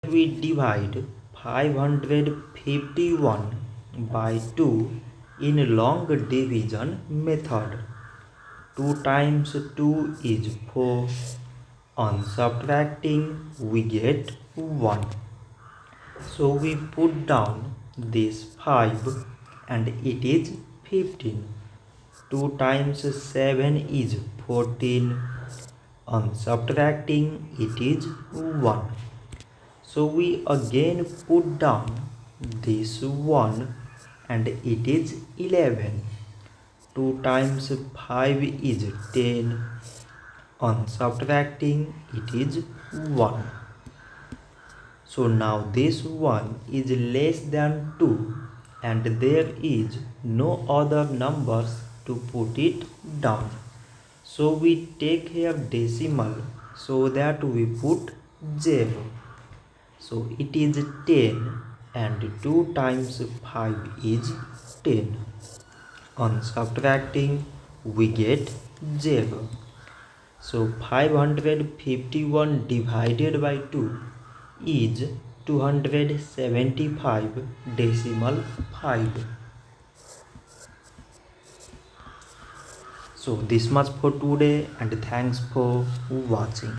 We divide 551 by 2 in long division method. 2 times 2 is 4. On subtracting we get 1. So we put down this 5 and it is 15. 2 times 7 is 14. On subtracting it is 1. So we again put down this 1 and it is 11. 2 times 5 is 10. On subtracting it is 1. So now this 1 is less than 2 and there is no other numbers to put it down. So we take here decimal so that we put 0. So it is 10 and 2 times 5 is 10. On subtracting we get 0. So 551 divided by 2 is 275 decimal 5. So this much for today and thanks for watching.